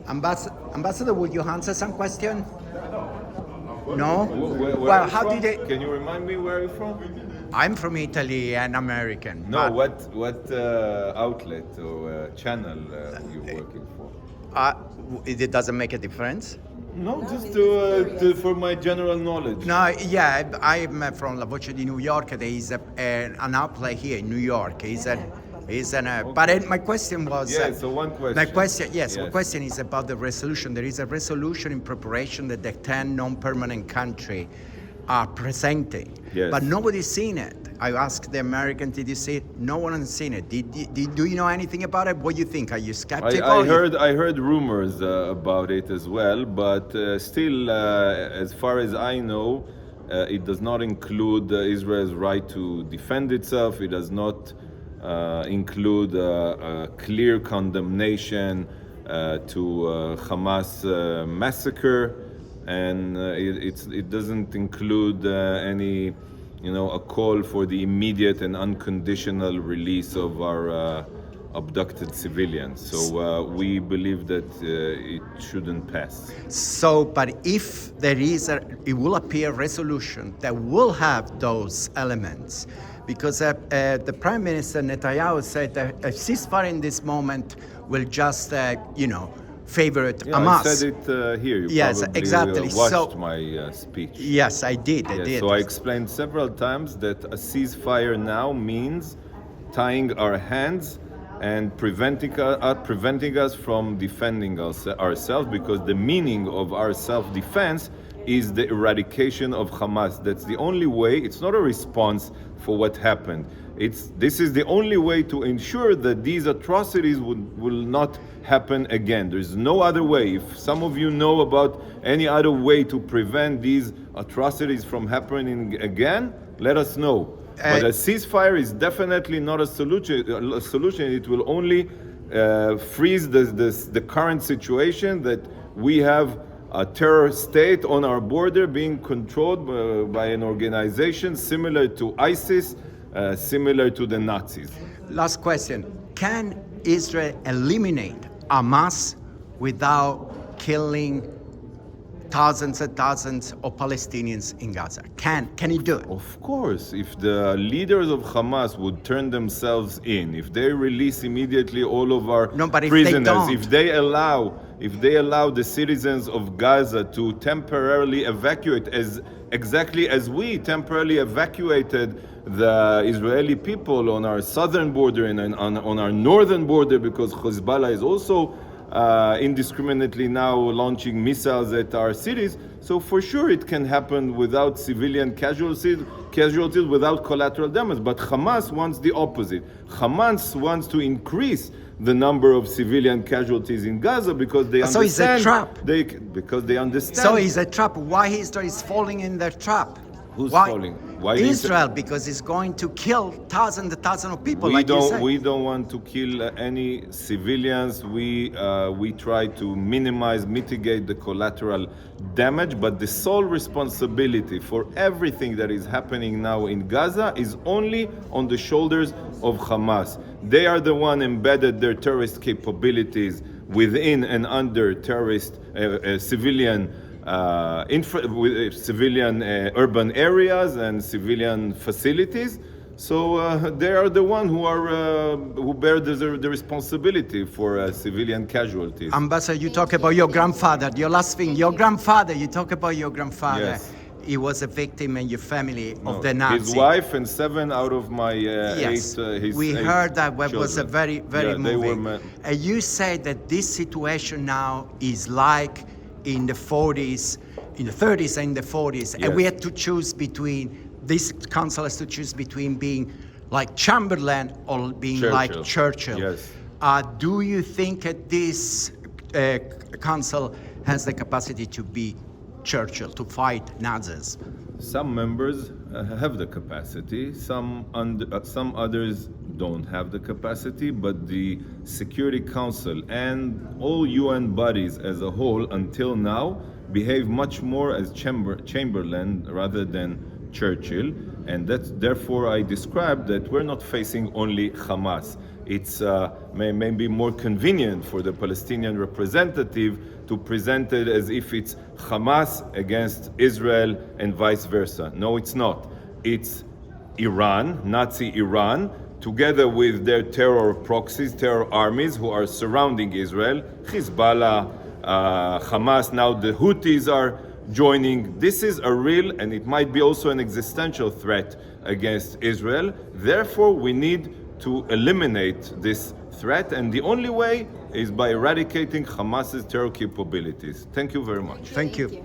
Ambassador, would you answer some question? No? Where Well, are you how from? did they? Can you remind me where you're from? I'm from Italy and American. No, but, what outlet or channel you're working for? it doesn't make a difference. No, just for my general knowledge. No, yeah, I'm from La Voce di New York. There is an outlet here in New York. But my question was. So one question. My question, yes, my question is about the resolution. There is a resolution in preparation that the 10 non-permanent countries are presenting, but nobody's seen it. I asked the American, did you see it? No one has seen it. Do you know anything about it? What do you think? Are you skeptical? I heard rumors about it as well, but still, as far as I know, it does not include Israel's right to defend itself. It does not include a clear condemnation to Hamas massacre, and it doesn't include any, a call for the immediate and unconditional release of our abducted civilians. So we believe that it shouldn't pass. So, but if there is it will appear resolution that will have those elements, because the Prime Minister Netanyahu said that a ceasefire in this moment will just, favorite Hamas. I said it here. You probably exactly. Watched my speech. Yes, I did. So I explained several times that a ceasefire now means tying our hands and preventing us from defending ourselves, because the meaning of our self-defense is the eradication of Hamas. That's the only way. It's not a response for what happened. This is the only way to ensure that these atrocities will not happen again. There's no other way. If some of you know about any other way to prevent these atrocities from happening again, let us know. But a ceasefire is definitely not a solution. It will only freeze the current situation that we have a terror state on our border being controlled by an organization similar to ISIS, similar to the Nazis. Last question. Can Israel eliminate Hamas without killing thousands and thousands of Palestinians in Gaza? Can he do it? Of course. If the leaders of Hamas would turn themselves in, if they release immediately all of our prisoners, if they allow the citizens of Gaza to temporarily evacuate, exactly as we temporarily evacuated the Israeli people on our southern border and on our northern border, because Hezbollah is also indiscriminately now launching missiles at our cities. So for sure it can happen without civilian casualties, without collateral damage. But Hamas wants the opposite. Hamas wants to increase the number of civilian casualties in Gaza because they understand. So it's a trap. Because they understand. So it's a trap. Why Israel is falling in the trap? Who's falling? Why Israel, because it's going to kill thousands and thousands of people. We don't want to kill any civilians. We try to mitigate the collateral damage. But the sole responsibility for everything that is happening now in Gaza is only on the shoulders of Hamas. They are the one embedded their terrorist capabilities within and under terrorist civilian. With civilian urban areas and civilian facilities, so they are the one who bear the responsibility for civilian casualties. Ambassador, you talk about your grandfather. Your last thing, your grandfather. You talk about your grandfather. Yes. He was a victim in your family of the Nazis. His wife and 7 out of my yes. 8. We heard that. It was a very, very moving. And you said that this situation now is like in the 40s, in the 30s and the 40s, yes. And we had to choose between, this council has to choose between being like Chamberlain or being like Churchill. Yes. Do you think that this council has the capacity to be Churchill, to fight Nazis? Some members have the capacity, some others don't have the capacity, but the Security Council and all UN bodies as a whole until now behave much more as Chamberlain rather than Churchill, and that's therefore I described that we're not facing only Hamas. It's may be more convenient for the Palestinian representative to present it as if it's Hamas against Israel and vice versa. No, it's not. It's Iran, Nazi Iran, together with their terror proxies, terror armies who are surrounding Israel, Hezbollah, Hamas, now the Houthis are joining. This is a real, and it might be also an existential threat against Israel. Therefore, we need to eliminate this threat, and the only way is by eradicating Hamas's terror capabilities. Thank you very much. Thank you.